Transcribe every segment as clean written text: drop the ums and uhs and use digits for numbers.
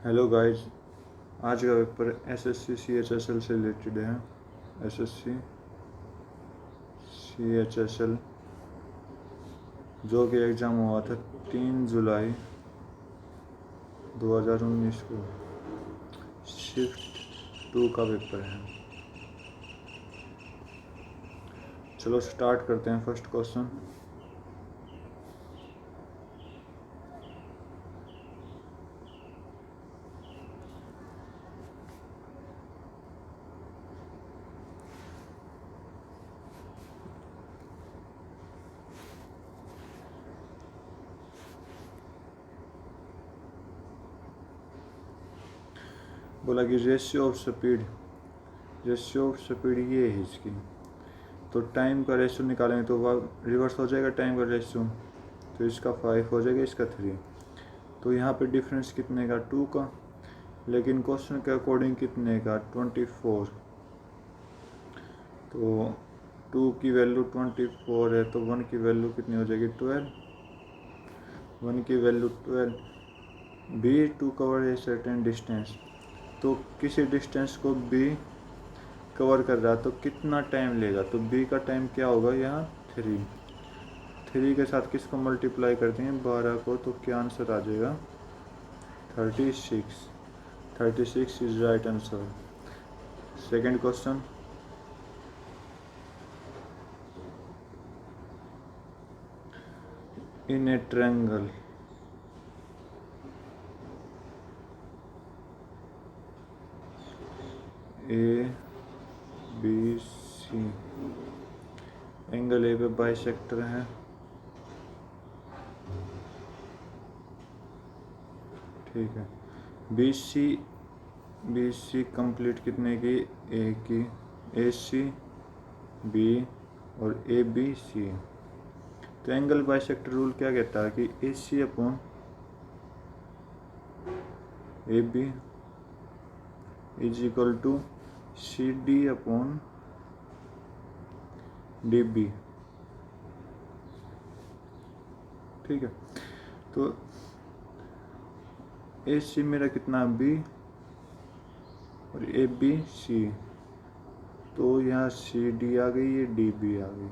Hello guys, आज का paper SSC CHSL से रिलेटेड है। एसएससी सीएचएसएल जो कि एग्ज़ाम हुआ था 3 जुलाई 2019 को। शिफ्ट 2 का पेपर है। चलो स्टार्ट करते हैं। फर्स्ट क्वेश्चन, बोला कि रेशियो ऑफ स्पीड ये है इसकी। तो टाइम का रेशियो निकालेंगे तो वह रिवर्स हो जाएगा टाइम का रेशियो। तो इसका 5 हो जाएगा, इसका 3। तो यहाँ पे डिफरेंस कितने का? 2 का। लेकिन क्वेश्चन के अकॉर्डिंग कितने का? 24। तो 2 की वैल्यू 24 है, तो 1 की वैल्यू कितनी हो जाएगी? 12। 1 की value 12। B to cover a certain distance, तो किसी डिस्टेंस को बी कवर कर रहा है तो कितना टाइम लेगा? तो बी का टाइम क्या होगा यहाँ? 3 के साथ किसको मल्टीप्लाई करते हैं? 12 को। तो क्या आंसर आ जाएगा? 36। 36 is right answer. Second question, in a triangle A B C, angle A पे बाइसेक्टर है। ठीक है। बी सी कंप्लीट कितने की? ए की। ए सी बी और ए बी सी। तो एंगल बाइसेक्टर रूल क्या कहता है कि A C upon A B is equal to C D upon D B. ठीक है। तो ए सी मेरा कितना? बी और ए बी सी। तो यहाँ सी डी आ गई, ये डी बी आ गई।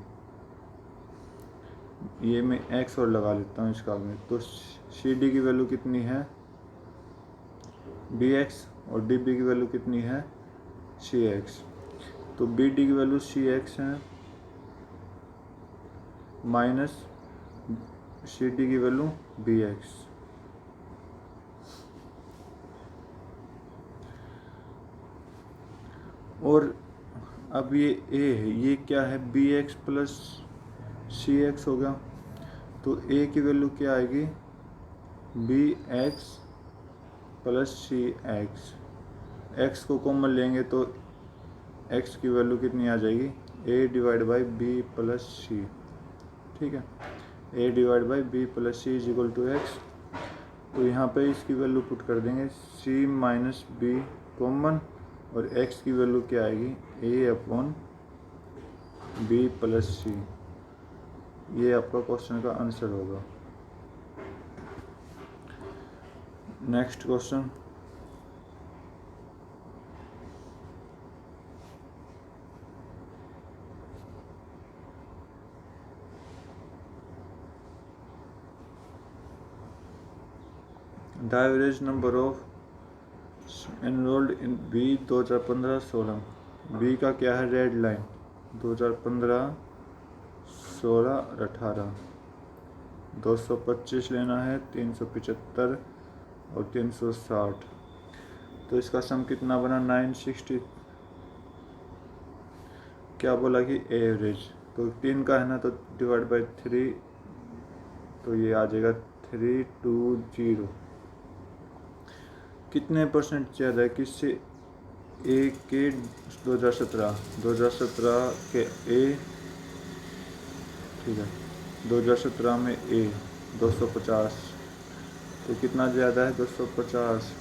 ये मैं एक्स और लगा लेता हूँ इसका में। तो सी डी की वैल्यू कितनी है? B X. और डी बी की वैल्यू कितनी है? C X. तो बी डी की वैल्यू सी एक्स है माइनस सी डी की वैल्यू बी एक्स। और अब ये ए है, ये क्या है? B X plus C X हो गया। तो ए की वैल्यू क्या आएगी? B X plus C X. X को कॉमन लेंगे तो एक्स की वैल्यू कितनी आ जाएगी? A divide by B plus C. ठीक है। A divide by B plus C is equal to X. तो यहाँ पे इसकी वैल्यू पुट कर देंगे, सी माइनस बी कॉमन, और एक्स की वैल्यू क्या आएगी? A upon B plus C. ये आपका क्वेश्चन का आंसर होगा। Next question, the average number of enrolled in B 2015-16। B का क्या है? रेड लाइन 2015, 16 और 18। 225 लेना है, 375 और 360। तो इसका सम कितना बना? 960। क्या बोला कि एवरेज, तो 3 का है ना, तो डिवाइड बाई 3, तो ये आ जाएगा 320। कितने परसेंट ज़्यादा है किससे? ए के 2017 के ए। ठीक है। 2017 में ए 250, तो कितना ज़्यादा है? 250,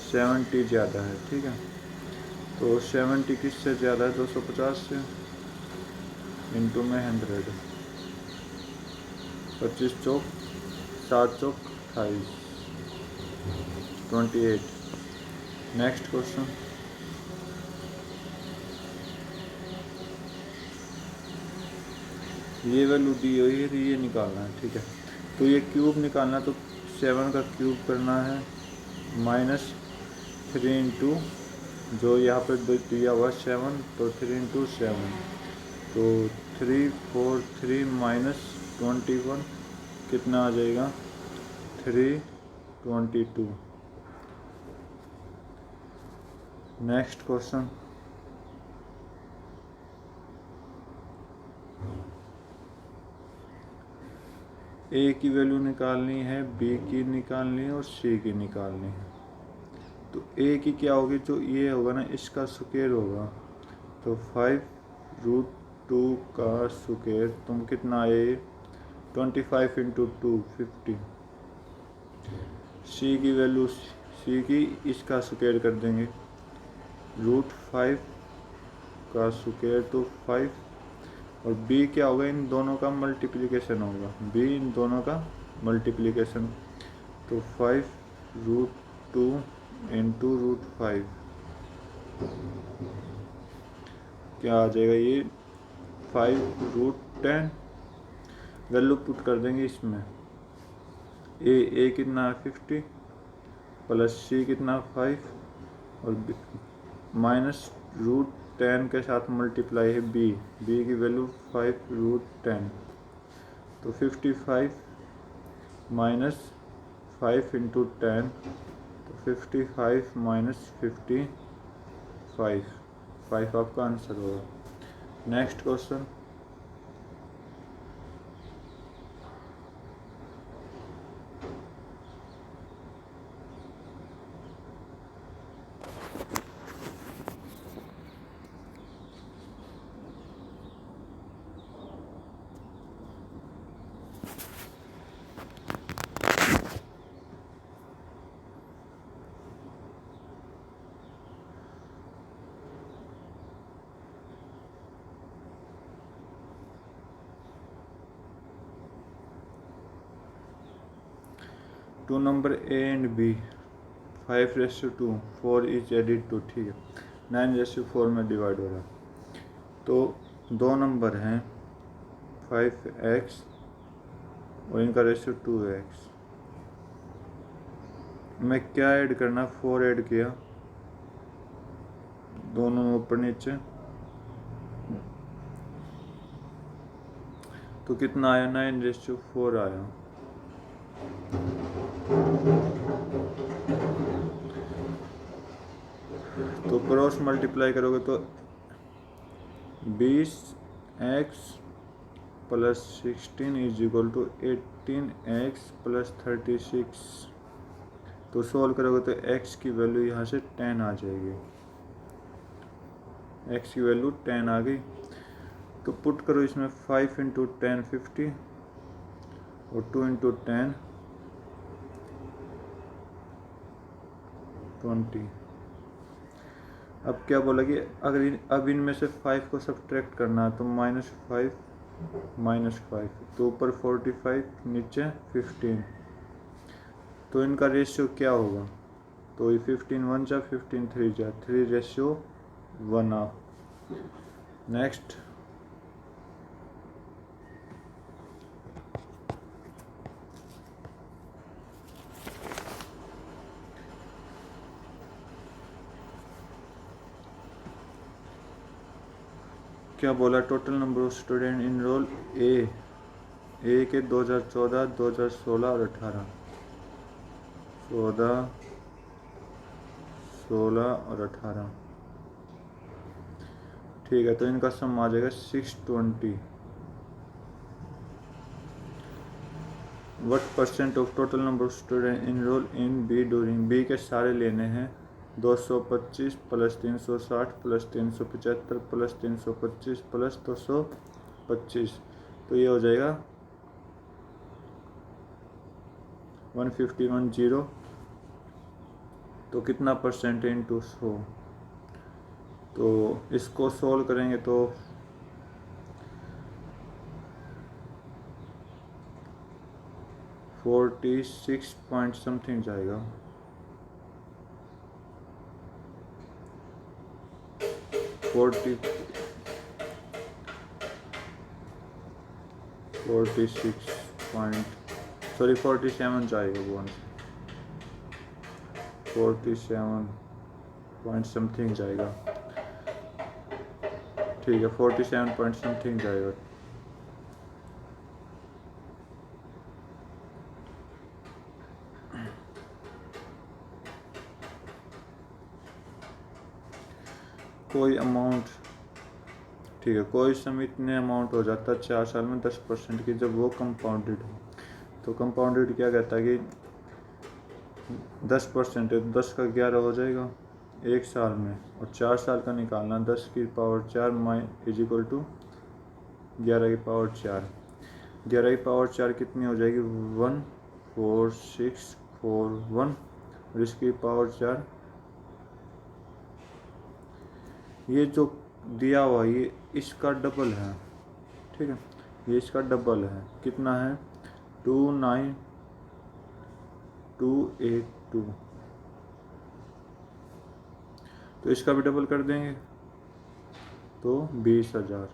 70 ज़्यादा है। ठीक है। तो 70 किससे ज़्यादा है? 250 से। इंटू में 100, 25 चौक 7 चौक 28। 28। नेक्स्ट क्वेश्चन, ये वैल्यू दी हुई है तो ये निकालना है, ठीक है। तो ये क्यूब निकालना, तो 7 का क्यूब करना है -3 इंटू जो यहाँ पर दिया हुआ 7, तो 3 इंटू 7, तो 343 -21 कितना आ जाएगा 322। नेक्स्ट क्वेश्चन, ए की वैल्यू निकालनी है, बी की निकालनी है और सी की निकालनी है। तो ए की क्या होगी, जो ये होगा ना इसका स्क्वायर होगा, तो 5√2 का स्क्वायर, तुम कितना आए 25 इंटू 2 50। सी की वैल्यू, सी की इसका स्क्वायर कर देंगे, √5 का स्क्वायर तो 5, और बी क्या होगा, इन दोनों का मल्टीप्लिकेशन होगा, बी इन दोनों का मल्टीप्लिकेशन, तो 5√2 इंटू √5 क्या आ जाएगा, ये 5√10। वैल्यू पुट कर देंगे इसमें, ए कितना 50 प्लस सी कितना 5 और -√10 के साथ मल्टीप्लाई है बी की वैल्यू 5√10, तो 55 -5 इंटू 10, तो 55 -55, 5 आपका आंसर होगा। Next question, two number A and B 5:2 4 is added to, ठीक है, 9:4 में डिवाइड हो रहा है। तो दो नंबर हैं 5x और इनका रेशियो 2x, मैं क्या ऐड करना, 4 ऐड किया, दोनों ऊपर नीचे, तो कितना आया 9:4 आया। तो क्रॉस मल्टीप्लाई करोगे तो 20x plus 16 is equal to 18x plus 36। तो सॉल्व करोगे तो x की वैल्यू यहाँ से 10 आ जाएगी, x की वैल्यू 10 आ गई। तो पुट करो इसमें 5 इंटू 10 50 और 2 इंटू 10 20। अब क्या बोला कि अगर अब इनमें से 5 को सब्ट्रैक्ट करना है, तो -5, तो ऊपर 45 नीचे 15, तो इनका रेशियो क्या होगा, तो ये 15 1 जा 15 3 जा 3:1 आ। नेक्स्ट, क्या बोला, total number of student enrol A के 2014 2016 और 18, 14 16 और 18, ठीक है। तो इनका सम आ जाएगा 620। What percent of total number of student enrol in B during, B के सारे लेने हैं, 225 प्लस 360 प्लस 375 प्लस 325 प्लस 225, तो ये हो जाएगा 151 तो कितना परसेंट इंटू 100, तो इसको सोल्व करेंगे तो 46 पॉइंट समथिंग जाएगा। 47 जाएगा वो आंसर, 47 पॉइंट समथिंग जाएगा। ठीक है, 47 पॉइंट समथिंग जाएगा। कोई अमाउंट, ठीक है, कोई सम इतने अमाउंट हो जाता है 4 साल में 10% की, जब वो कंपाउंडेड हो। तो कंपाउंडेड क्या कहता है कि 10% है तो 10 का 11 हो जाएगा एक साल में, और 4 साल का निकालना 10 की पावर 4 इज इक्वल टू 11 की पावर 4। 11 की पावर 4 कितनी हो जाएगी, 14641, और इसकी पावर 4, ये जो दिया हुआ ये इसका डबल है। ठीक है, ये इसका डबल है, कितना है 29282। तो इसका भी डबल कर देंगे तो 20,000।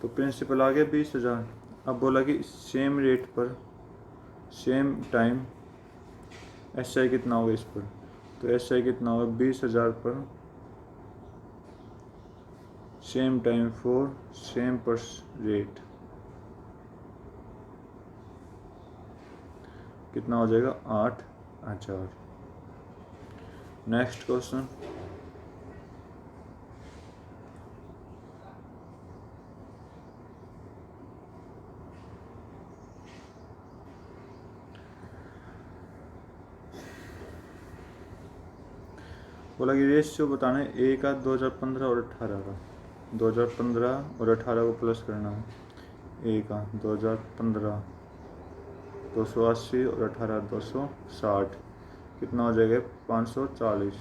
तो प्रिंसिपल आ गया 20,000। अब बोला कि सेम रेट पर सेम टाइम SI कितना होगा इस पर, तो SI कितना होगा 20,000 पर सेम टाइम फॉर सेम पर रेट, कितना हो जाएगा 8,000। नेक्स्ट क्वेश्चन, बोला कि रेशियो बताना है A का 2015 और 18 का। 2015 और 18 को प्लस करना है। A का 2015 280 और 18 260, कितना हो जाएगा 540।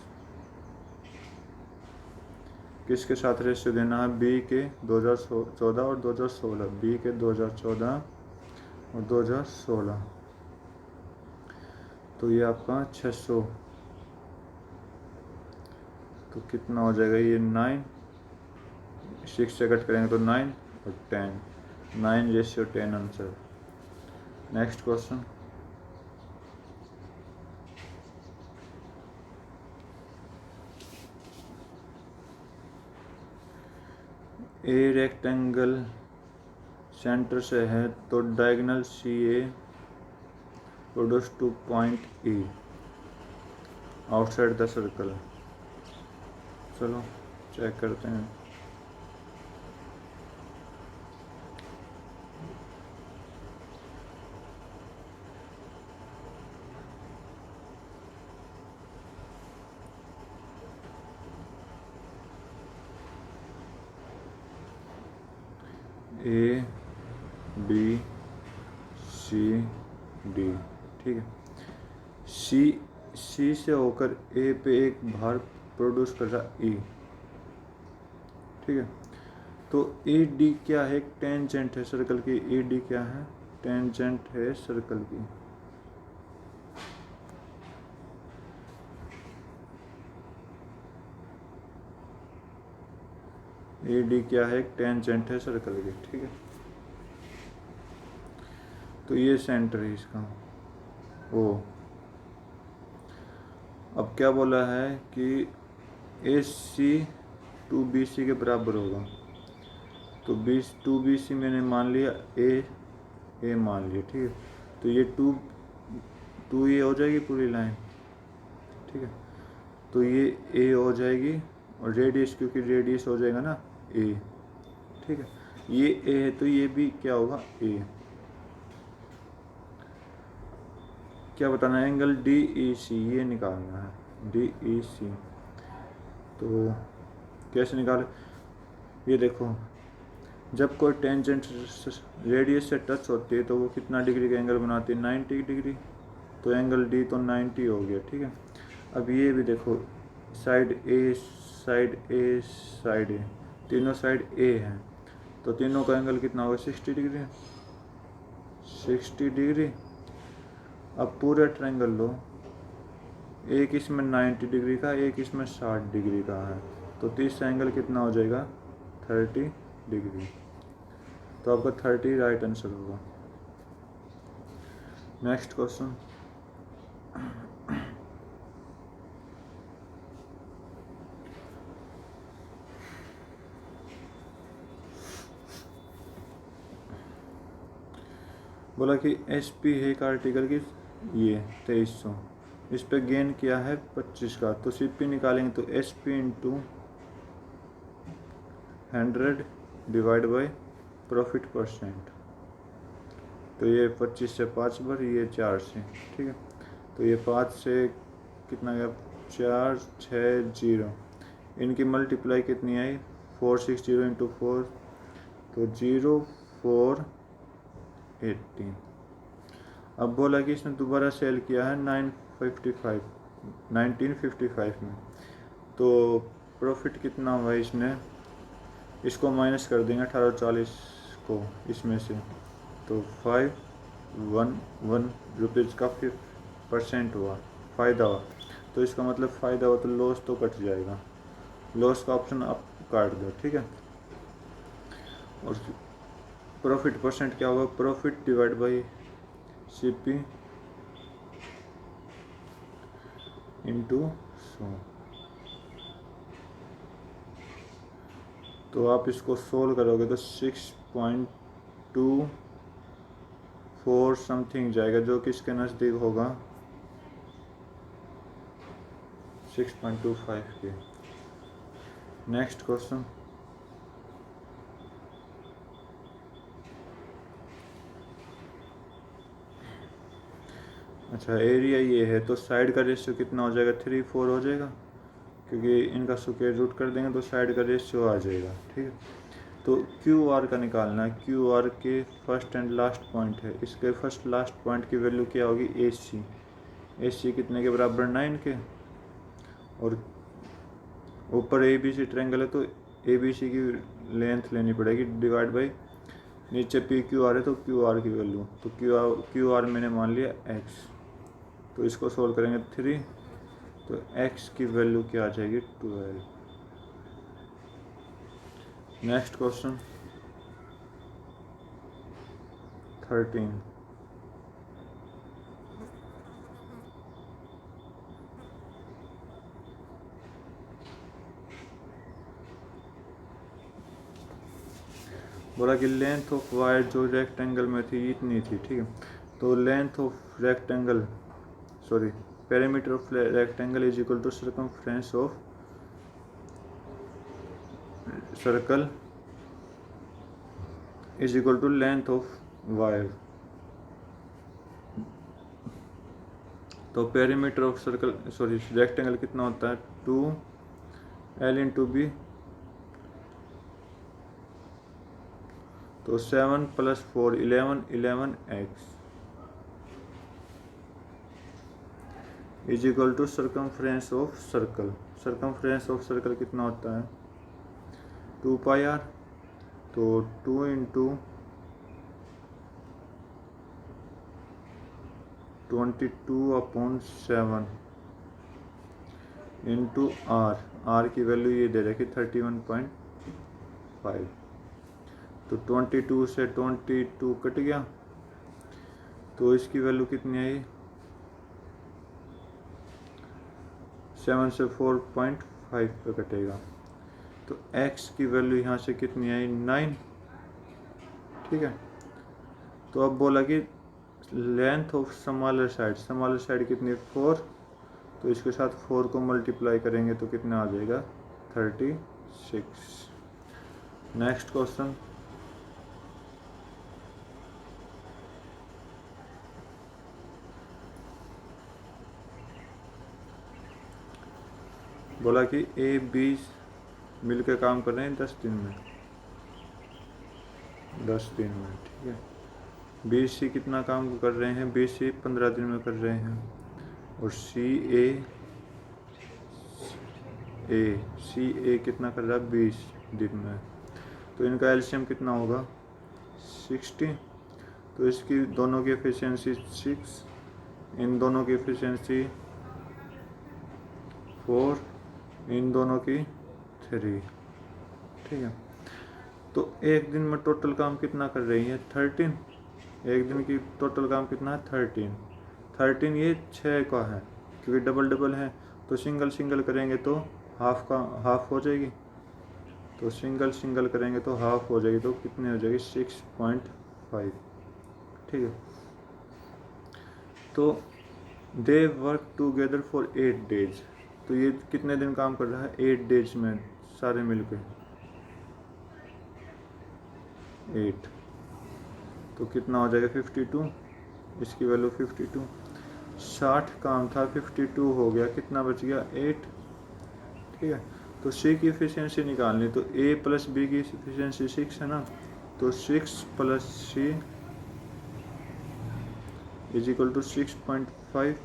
किसके साथ रेशियो देना है, B के 2014 और 2016, B के 2014 और 2016। तो ये आपका 600, तो कितना हो जाएगा ये 9, 6 से कट करेंगे तो 9 और 10, 9:10 answer. Next question, a rectangle centre से है तो diagonal CA produce two point E outside the circle. चलो चेक करते हैं। A B C D, ठीक है, C से होकर A पे एक भार प्रोड्यूस कर रहा E। ठीक है, तो ED क्या है, एक टेंजेंट है सर्कल की। ED क्या है, टेंजेंट है सर्कल की। ED क्या है, एक टेंजेंट है सर्कल की। ठीक है, तो ये सेंटर है इसका O। अब क्या बोला है कि AC 2BC के बराबर होगा, तो 2BC मैंने मान लिया, A मान लिया। ठीक है, तो ये 2 ये हो जाएगी पूरी लाइन। ठीक है, तो ये A हो जाएगी, और रेडियस, क्योंकि रेडियस हो जाएगा ना A। ठीक है, ये A है तो ये भी क्या होगा A। क्या बताना है, एंगल DEC ये निकालना है, DEC। तो कैसे निकाले, ये देखो, जब कोई टेंजेंट रेडियस से टच होती है तो वो कितना डिग्री का एंगल बनाती है, 90 डिग्री। तो एंगल D तो 90 हो गया। ठीक है, अब ये भी देखो, side A side A side A, तीनों साइड A हैं, तो तीनों का एंगल कितना होगा 60 डिग्री, 60 डिग्री। अब पूरा ट्रायंगल लो, एक इसमें 90 डिग्री का, एक इसमें 60 डिग्री का है, तो तीसरा एंगल कितना हो जाएगा 30 डिग्री। तो आपका 30 राइट आंसर होगा। नेक्स्ट क्वेश्चन, बोला कि एस पी है एक आर्टिकल की ये 2300, इस पे गेन किया है 25 का, तो सी पी निकालेंगे तो S P into 100 divide by profit percent. तो ये 25 से 5 बार, ये 4 से, ठीक है। तो ये 5 से कितना गया 4 6 0, इनकी मल्टीप्लाई कितनी आई 460 इंटू 4, तो 0418। अब बोला कि इसने दोबारा सेल किया है 1955 में, तो प्रॉफिट कितना हुआ इसने, इसको माइनस कर देंगे 1840 को इसमें से, तो 511 रुपीज़ का 5% हुआ फ़ायदा हुआ। तो इसका मतलब फ़ायदा हुआ तो लॉस तो कट जाएगा, लॉस का ऑप्शन आप काट दो, ठीक है। और प्रॉफिट परसेंट क्या होगा, profit divide by C P into 100। तो आप इसको सोल्व करोगे तो 6.24 समथिंग जाएगा, जो कि इसके नज़दीक होगा 6.25 के। नेक्स्ट क्वेश्चन, अच्छा एरिया ये है, तो साइड का रेशियो कितना हो जाएगा 3/4 हो जाएगा, क्योंकि इनका स्क्वायर रूट कर देंगे तो साइड का रेशियो आ जाएगा, ठीक है। तो क्यू आर का निकालना है, क्यू आर के फर्स्ट एंड लास्ट पॉइंट है, इसके फर्स्ट लास्ट पॉइंट की वैल्यू क्या होगी ए सी, ए सी कितने के बराबर 9 के, और ऊपर ए बी सी ट्रायंगल है तो ए बी सी की लेंथ लेनी पड़ेगी डिवाइड बाई नीचे पी क्यू आर है तो क्यू आर की वैल्यू, तो क्यू आर मैंने मान लिया एक्स, तो इसको सोल्व करेंगे 3, तो x की वैल्यू क्या आ जाएगी 12। नेक्स्ट क्वेश्चन 13, बोला कि लेंथ ऑफ वायर जो रेक्टेंगल में थी इतनी थी, ठीक है। तो length of rectangle perimeter of rectangle is equal to circumference of circle is equal to length of wire. तो पेरीमीटर ऑफ रेक्टेंगल कितना होता है 2L इंटू बी, तो 7 + 4 11 x is equal to circumference of circle. Circumference of circle कितना होता है 2πr, तो 2 into 22/7 into r की वैल्यू ये दे रखी 31.5, तो 22 से 22 कट गया, तो इसकी वैल्यू कितनी आई 7 से 4.5 पे कटेगा, तो x की वैल्यू यहाँ से कितनी आई 9, ठीक है। तो अब बोला कि लेंथ ऑफ स्मॉलर साइड कितनी 4, तो इसके साथ 4 को मल्टीप्लाई करेंगे तो कितना आ जाएगा 36। नेक्स्ट क्वेश्चन बोला कि ए बी मिलकर काम कर रहे हैं 10 दिन में, ठीक है। बी सी कितना काम कर रहे हैं, बी सी 15 दिन में कर रहे हैं, और सी ए कितना कर रहा है 20 दिन में, तो इनका एलसीएम कितना होगा 60, तो इसकी दोनों की एफिशिएंसी 6, इन दोनों की एफिशिएंसी 4, इन दोनों की 3। ठीक है, तो एक दिन में टोटल काम कितना कर रही है 13। एक दिन की टोटल काम कितना है 13। ये 6 का है क्योंकि डबल डबल है, तो सिंगल सिंगल करेंगे तो हाफ का हाफ हो जाएगी, तो सिंगल सिंगल करेंगे तो हाफ हो जाएगी, तो कितने हो जाएगी 6.5। ठीक है, तो they work together for 8 days. तो ये कितने दिन काम कर रहा है 8 डेज में सारे मिलके 8, तो कितना हो जाएगा 52। इसकी वैल्यू 52। 60 काम था 52 हो गया, कितना बच गया 8। ठीक है, तो सी की एफिशिएंसी निकालनी, तो ए प्लस बी की एफिशिएंसी 6 है ना, तो 6 plus C is equal to 6.5।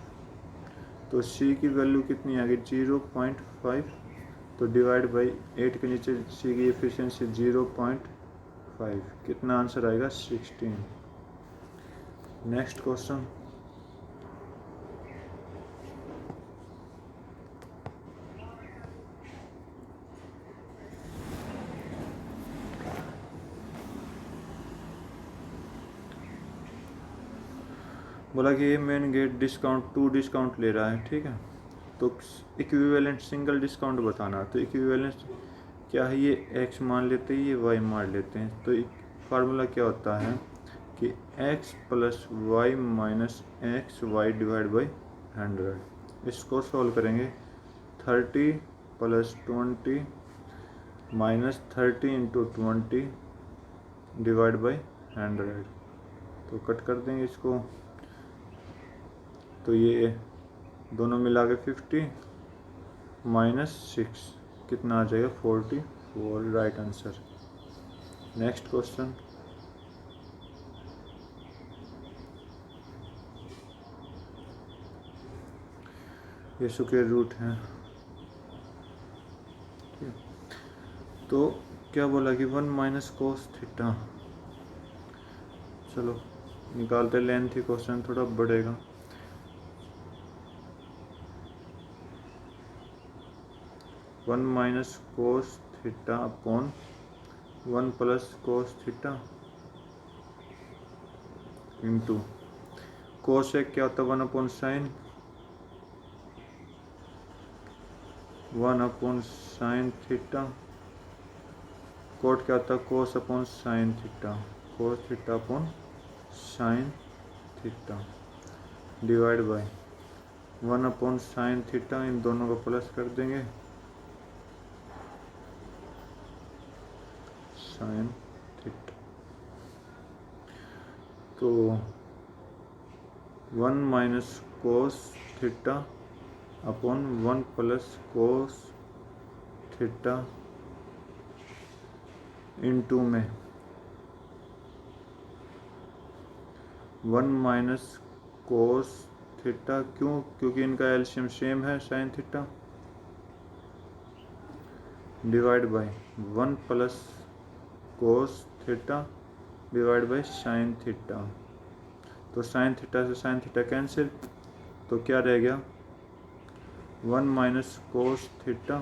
तो सी की वैल्यू कितनी आ गई 0.5, तो डिवाइड बाई 8 के नीचे सी की एफिशिएंसी 0.5, कितना आंसर आएगा 16। नेक्स्ट क्वेश्चन, बोला कि ये मेन गेट डिस्काउंट 2 डिस्काउंट ले रहा है। ठीक है, तो इक्विवेलेंट सिंगल डिस्काउंट बताना, तो इक्विवेलेंट क्या है, ये x मान लेते हैं, ये y मान लेते हैं। तो फार्मूला क्या होता है कि x plus y minus x y divide by 100। इसको सॉल्व करेंगे 30 plus 20 minus 30 into 20 divide by 100, तो कट कर देंगे इसको, तो ये दोनों मिला के 50 माइनस 6 कितना आ जाएगा 44, राइट आंसर। नेक्स्ट क्वेश्चन, ये स्क्वायर रूट है। तो क्या बोला कि 1 माइनस कोस थीटा, चलो निकालते, लेंथ ही क्वेश्चन थोड़ा बढ़ेगा। One minus cos theta upon 1 plus cos theta into cos एक क्या होता है 1 upon sine, 1 upon sine theta, cot क्या होता है cos upon sine theta, cos theta upon sine theta divide by 1 upon sine theta, इन दोनों को प्लस कर देंगे साइन थीटा, तो 1 minus cos theta upon 1 plus cos theta into में 1 माइनस कोस थीटा, क्यों, क्योंकि इनका एलसीएम सेम है sign theta, divide by 1 plus cos theta divide by sine theta, तो साइन थीटा से साइन थीटा कैंसिल, तो क्या रह गया 1 minus cos theta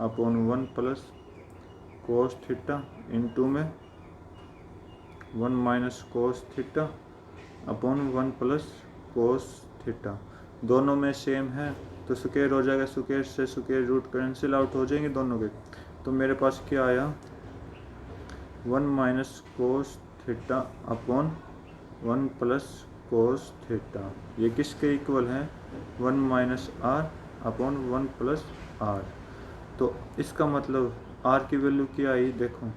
upon 1 plus cos theta into में 1 minus cos theta upon 1 plus cos theta, दोनों में same है तो स्क्वायर हो जाएगा, स्क्वायर से स्क्वायर रूट कैंसिल आउट हो जाएंगे दोनों के, तो मेरे पास क्या आया 1 minus cos theta upon 1 plus cos theta, ये किसके इक्वल है 1 minus R upon 1 plus R, तो इसका मतलब आर की वैल्यू क्या आई, देखो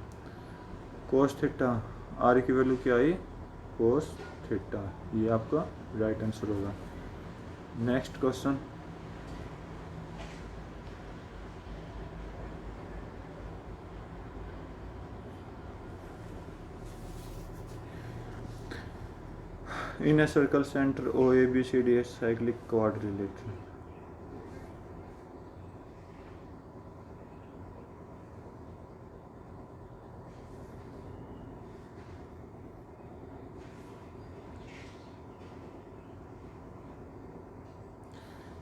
कोस थीटा, आर की वैल्यू क्या आई कोस थीटा, ये आपका राइट आंसर होगा। Next question, in a circle center OABCD is cyclic quadrilateral,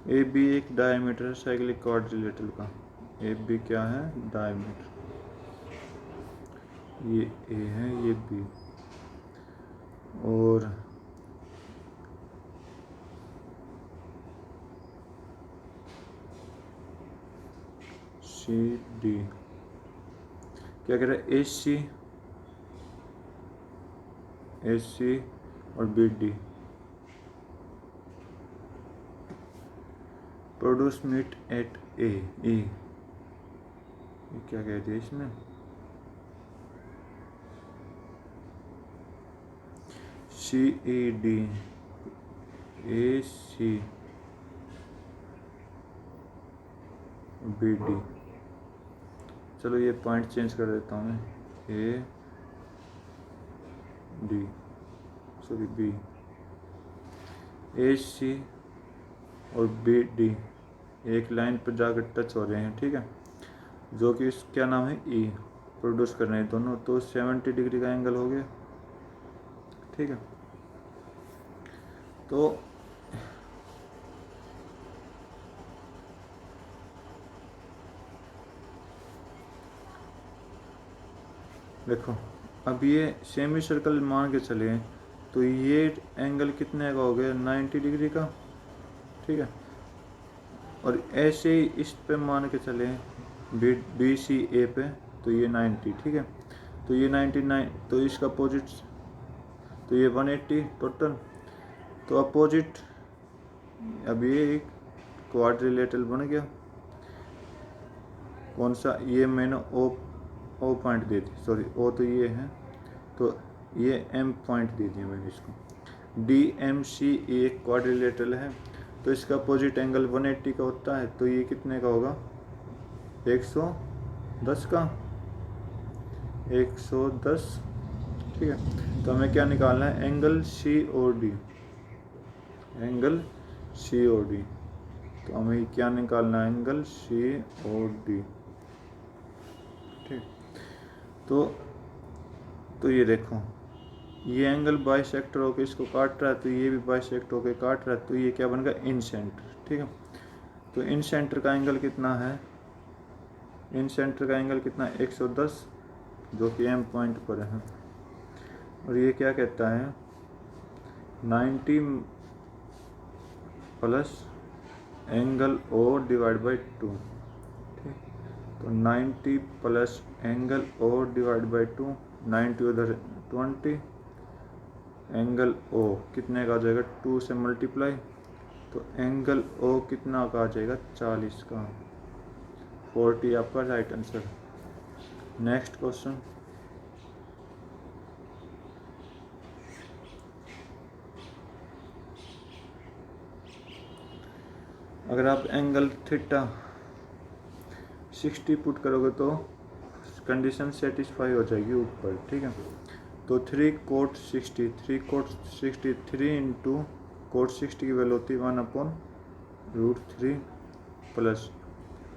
A B एक डायमीटर साइक्लिक क्वाड्रिलेटरल का, ए बी क्या है, डायमीटर, ये ए है ये बी, और सी डी क्या कह रहा है, ए सी और B D produce meet at A, ये क्या कह दिया इसमें, C E D A C B D, चलो ये पॉइंट चेंज कर देता हूँ मैं, A D sorry B, A C और बी डी एक लाइन पर जाकर टच हो रहे हैं, ठीक है, जो कि क्या नाम है, ई प्रोड्यूस कर रहे हैं दोनों, तो 70 डिग्री का एंगल हो गया, ठीक है। तो देखो अब ये सेमी सर्कल मान के चले, तो ये एंगल कितने का हो गया, 90 डिग्री का, ठीक है, और ऐसे ही इस पे मान के चले बी सी ए पे, तो ये 90, ठीक है, तो ये 99, तो इसका अपोजिट, तो ये 180 टोटल, तो अपोजिट, अब ये एक क्वाड्रिलेटरल बन गया, कौन सा, ये मैंने ओ पॉइंट दे दी, सॉरी ओ तो ये है, तो ये एम पॉइंट दे दिया मैंने इसको, डी एम सी एक क्वाड्रिलेटरल है, तो इसका अपोजिट एंगल 180 का होता है, तो ये कितने का होगा, 110 का, 110, ठीक है। तो हमें क्या निकालना है, angle C O D, angle C O D, तो हमें क्या निकालना है, एंगल सी ओ डी, ठीक। तो ये देखो, ये एंगल बाइसेक्टर होकर इसको काट रहा है, तो ये भी बाइसेक्ट होकर काट रहा है, तो ये क्या बन गया, इन सेंटर, ठीक है। तो इन सेंटर का एंगल कितना है, इन सेंटर का एंगल कितना है, 110, जो कि एम पॉइंट पर है, और ये क्या कहता है, 90 plus angle O divide by 2, ठीक, तो 90 plus angle O divide by 2, 90 उधर 20, एंगल ओ कितने का आ जाएगा, 2 से मल्टीप्लाई, तो एंगल ओ कितना का आ जाएगा, 40 का, 40 आपका राइट आंसर। नेक्स्ट क्वेश्चन, अगर आप एंगल थीटा 60 पुट करोगे तो कंडीशन सेटिस्फाई हो जाएगी ऊपर, ठीक है। तो 3 कोट 60, 3 कोट 60, 3 इंटू कोट 60 की वैल्यू होती है 1/√3 प्लस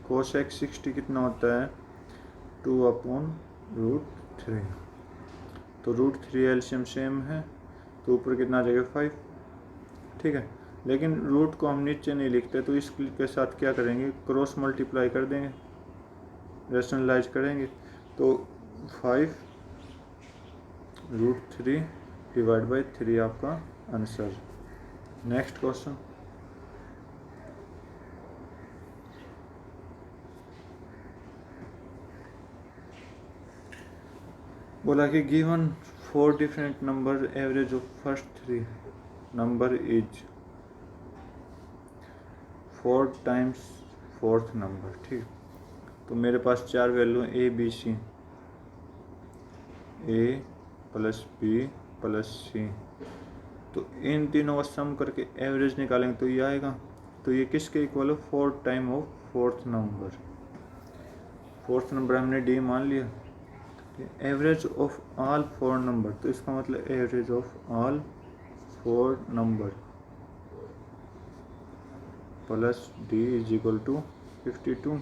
कोसेक 60 कितना होता है, 2/√3, तो √3 एलसीएम सेम है, तो ऊपर कितना आ जाएगा 5, ठीक है। लेकिन रूट को हम नीचे नहीं लिखते, तो इसके साथ क्या करेंगे, क्रॉस मल्टीप्लाई कर देंगे, रेशनलाइज करेंगे, तो 5√3 डिवाइड बाई 3 आपका आंसर। नेक्स्ट क्वेश्चन, बोला कि given 4 different number, average of first 3 number is 4 times fourth number, ठीक। तो मेरे पास 4 value A B C, A plus B plus C, तो इन तीनों का सम करके एवरेज निकालेंगे तो ये आएगा, तो ये किसके इक्वल है, 4 time of fourth number, fourth number हमने डी मान लिया, एवरेज ऑफ ऑल 4 नंबर, तो इसका मतलब average of all 4 number plus D is equal to 52,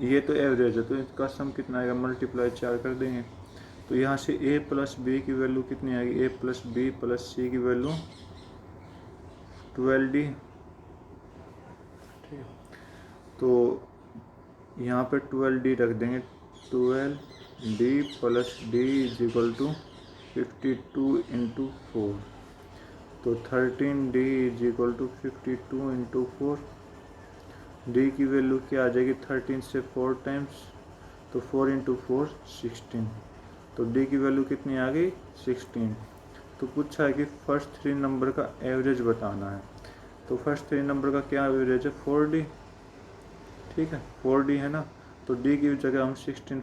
ये तो एवरेज है, तो इसका सम कितना आएगा, मल्टीप्लाई 4 कर देंगे, तो यहाँ से ए प्लस बी की वैल्यू कितनी आएगी, ए प्लस बी प्लस सी की वैल्यू 12D, ठीक है। तो यहाँ पे 12D रख देंगे, 12D plus D is equal to 52 into 4, तो 13D is equal to 52 into 4। D की वैल्यू क्या आ जाएगी, 13 से 4 टाइम्स, तो 4 इंटू 4 16, तो डी की वैल्यू कितनी आ गई 16। तो पूछा है कि फर्स्ट 3 नंबर का एवरेज बताना है, तो फर्स्ट 3 नंबर का क्या एवरेज है 4D, ठीक है 4D है ना, तो डी की जगह हम 16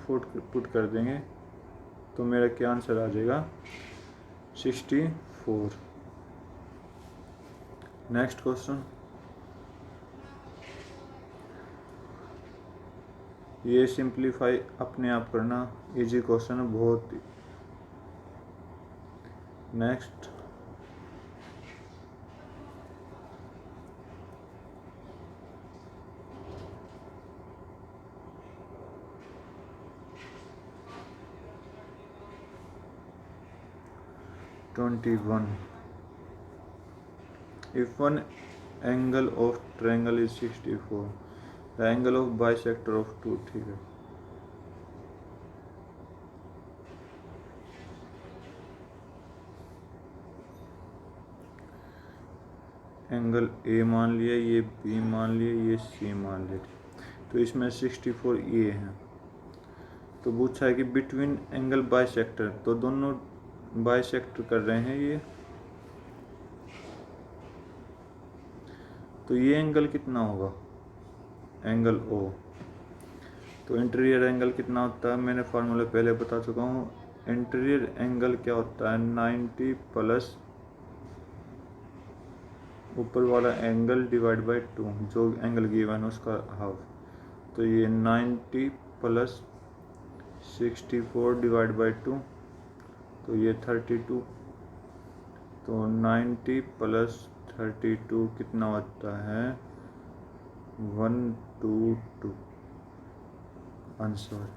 पुट कर देंगे, तो मेरा क्या आंसर आ जाएगा 64। नेक्स्ट क्वेश्चन, ये सिंप्लीफाई अपने आप करना, इजी क्वेश्चन है बहुत। Next, one, if one angle of triangle is 64, the angle of bisector of two, ठीक है। एंगल ए मान लिया, ये बी मान लिया, ये सी मान लिया, तो इसमें 64 ए है। तो पूछा है कि बिटवीन एंगल बाइसेक्टर, तो दोनों बाइसेक्टर कर रहे हैं ये, तो ये एंगल कितना होगा एंगल ओ। तो इंटीरियर एंगल कितना होता है, मैंने फार्मूला पहले बता चुका हूँ। इंटीरियर एंगल क्या होता है 90 प्लस ऊपर वाला एंगल डिवाइड बाई 2, जो एंगल गिवन है उसका हाफ, तो ये 90 प्लस 64 डिवाइड बाई 2, तो ये 32, तो 90 प्लस 32 कितना होता है 122 answer.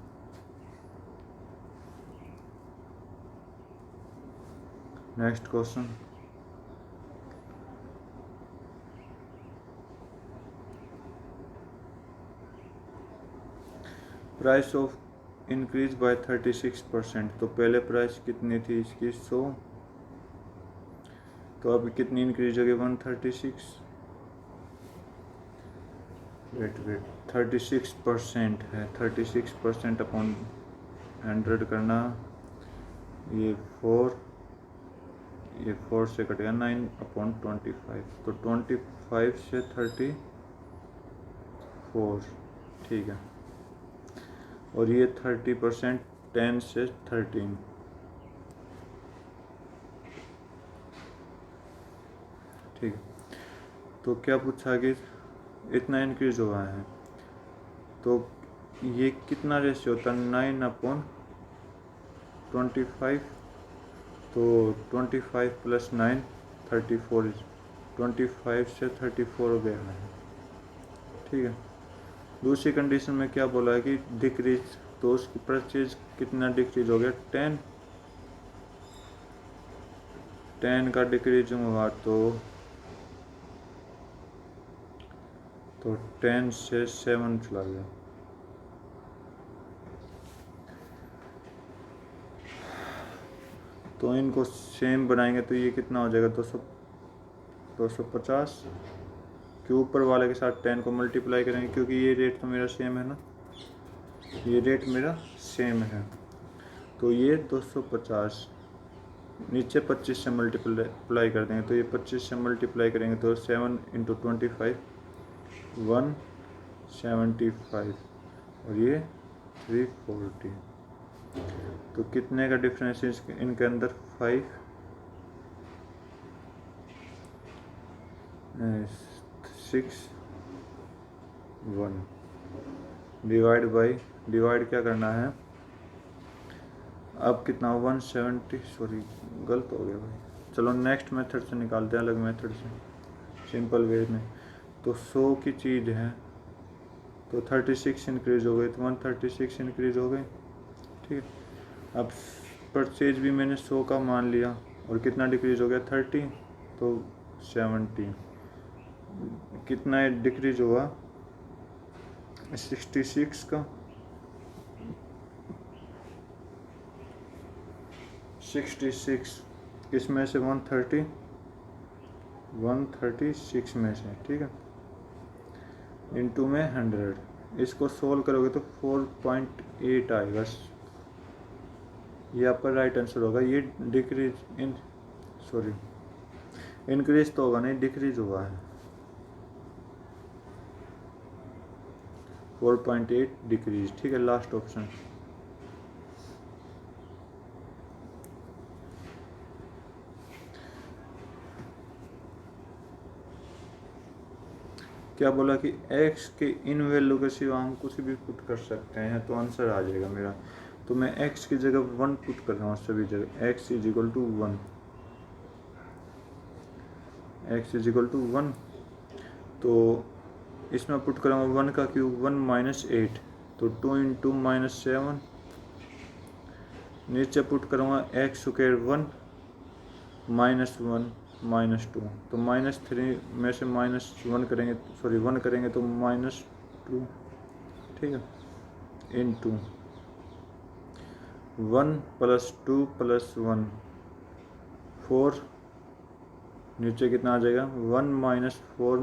Next question, price of increase by 36%, तो पहले प्राइस कितनी थी इसकी 100, तो अब कितनी इंक्रीज हो गई 136, वेट 36% है, 36% अपॉन 100 करना, ये 4 से कटेगा 9 अपॉन 25, तो 25 से 34, ठीक है। और ये 30% 10 से 13, ठीक है। तो क्या पूछा कि इतना इंक्रीज हुआ है, तो ये कितना रेशियो होता है 9 अपॉन 25, तो 25 प्लस 9 34, 25 से 34 हो गया है, ठीक है। दूसरी कंडीशन में क्या बोला है कि डिक्रीज, तो उसकी परचेज कितना डिक्रीज हो गया 10 का डिक्रीज हुआ, तो 10 से 7 चला गया, तो इनको सेम बनाएंगे तो ये कितना हो जाएगा 250 के ऊपर वाले के साथ 10 को मल्टीप्लाई करेंगे, क्योंकि ये रेट तो मेरा सेम है ना, ये रेट मेरा सेम है, तो ये 250 नीचे 25 से मल्टीप्लाई कर देंगे, तो ये 25 से मल्टीप्लाई करेंगे तो 7 इंटू 25 175, और ये 340, तो कितने का डिफरेंस है इनके अंदर 5 6 1 डिवाइड क्या करना है अब कितना 170, सॉरी गलत हो गया भाई, चलो नेक्स्ट मेथड से निकालते हैं, अलग मेथड से सिंपल वे में। तो 100 की चीज़ है तो 36 इंक्रीज हो गई, तो 136 इंक्रीज हो गई, ठीक है। अब परचेज भी मैंने 100 का मान लिया, और कितना डिक्रीज हो गया 30, तो 70, कितना डिक्रीज हुआ 66 का 66 इसमें से 136 में से, ठीक है, इंटू में 100, इसको सोल्व करोगे तो 4.8 आएगा। ये आपका राइट आंसर होगा। ये इंक्रीज तो होगा नहीं, डिक्रीज हुआ है। 4.8 डिक्रीज, ठीक है, लास्ट ऑप्शन। क्या बोला कि x के इन वैल्यू के सिवा हम कुछ भी पुट कर सकते हैं, तो आंसर आ जाएगा मेरा। तो मैं x की जगह 1 पुट कर रहा हूँ सभी जगह। x is equal to 1, x is equal to 1। तो इसमें पुट करूँगा 1 का क्यूब 1 माइनस 8, तो 2 इंटू माइनस 7। नीचे पुट करूँगा x स्क्वायर 1 माइनस 1 माइनस 2, तो -3 में से -1 करेंगे, 1 करेंगे तो -2, ठीक है, इंटू 1 + 2 + 1 4, नीचे कितना आ जाएगा 1 - 4 - 4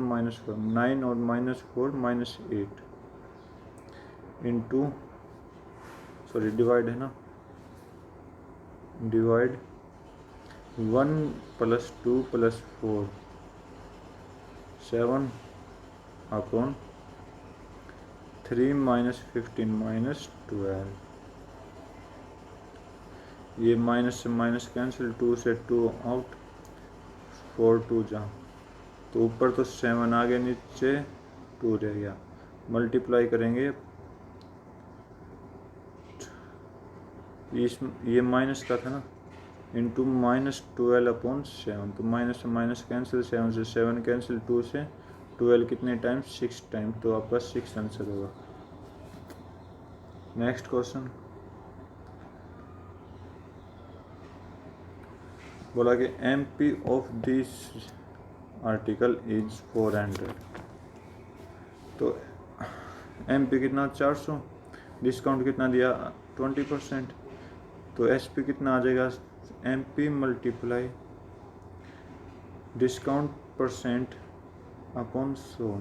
9 और -4 -8 इंटू डिवाइड है ना, डिवाइड 1 + 2 + 4 7 अपॉन 3 - 15 - 12। ये माइनस से माइनस कैंसिल, 2 से 2 आउट, 4 2 जा, तो ऊपर तो 7 आ गया, नीचे 2 रह गया। मल्टीप्लाई करेंगे, ये माइनस का था ना, इंटू -12 अपॉन 7, तो माइनस से माइनस कैंसिल, 7 से 7 कैंसिल, 2 से 12 कितने टाइम 6 टाइम, तो आपका 6 आंसर होगा। नेक्स्ट क्वेश्चन बोला कि MP of this article is 400। तो MP कितना 400, डिस्काउंट कितना दिया 20%, तो SP कितना आ जाएगा MP multiply discount percent upon 100,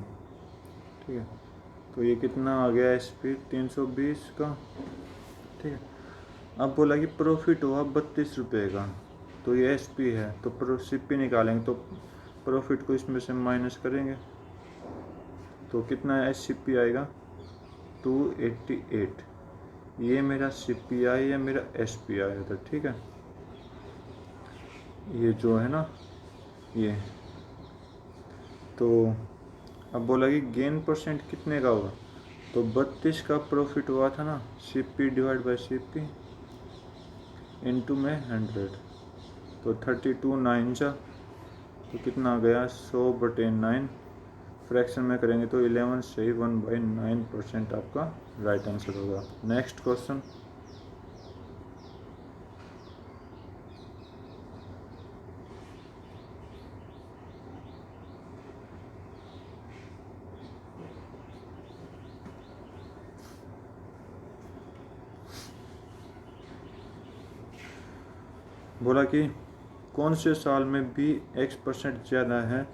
ठीक है, तो ये कितना आ गया SP 320 का, ठीक है। अब बोला कि प्रॉफिट हुआ 32 रुपये का, तो ये SP है, तो CP निकालेंगे, तो प्रॉफिट को इसमें से माइनस करेंगे, तो कितना SCP आएगा 288। ये मेरा CPI या मेरा SPI आया था, ठीक है। ये जो है ना ये, तो अब बोला कि गेन परसेंट कितने का होगा, तो 32 का प्रॉफिट हुआ था ना, CP divide by CP into में 100, तो 32 9 जा, तो कितना आ गया 100/9, फ्रैक्शन में करेंगे तो 11 से ही 1/9% आपका राइट आंसर होगा। नेक्स्ट क्वेश्चन बोला कि कौन से साल में भी X% ज़्यादा है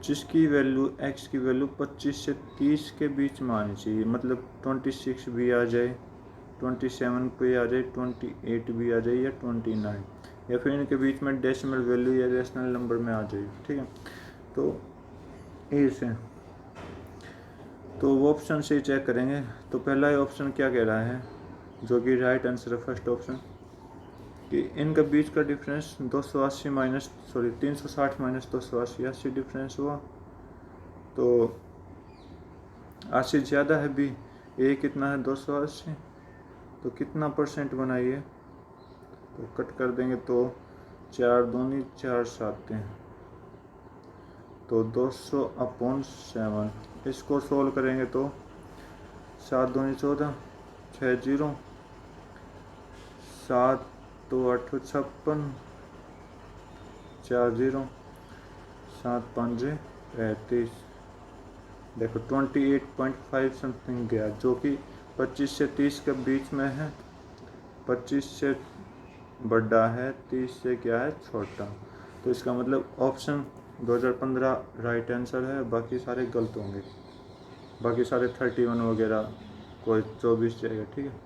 जिसकी वैल्यू X की वैल्यू 25 से 30 के बीच में आनी चाहिए, मतलब 26 भी आ जाए, 27 पे आ जाए, 28 भी आ जाए, या 29, या फिर इनके बीच में डेसिमल वैल्यू या रेशनल नंबर में आ जाए, ठीक है। तो ऐसे तो वो ऑप्शन से चेक करेंगे। तो पहला ऑप्शन क्या कह रहा है, जो कि राइट आंसर है फर्स्ट ऑप्शन, कि इनका बीच का डिफरेंस 360 - 280 80 डिफरेंस हुआ, तो 80 ज़्यादा है भी, ए कितना है 280, तो कितना परसेंट बनाइए, तो कट कर देंगे, तो 4 दूनी 4 7 हैं, तो 200/7, इसको सोल्व करेंगे तो 7 दूनी 14, 6 0, 7 2 8 56, 4 0, 7 5 35, देखो 28.5 समथिंग गया, जो कि 25 से 30 के बीच में है। 25 से बड़ा है, 30 से क्या है, छोटा। तो इसका मतलब ऑप्शन 2015 राइट आंसर है, बाकी सारे गलत होंगे। बाकी सारे 31 वगैरह, कोई 24 जाएगा। ठीक है,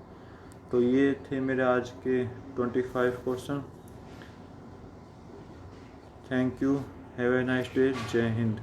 तो ये थे मेरे आज के 25 question. Thank you, have a nice day, जय हिंद।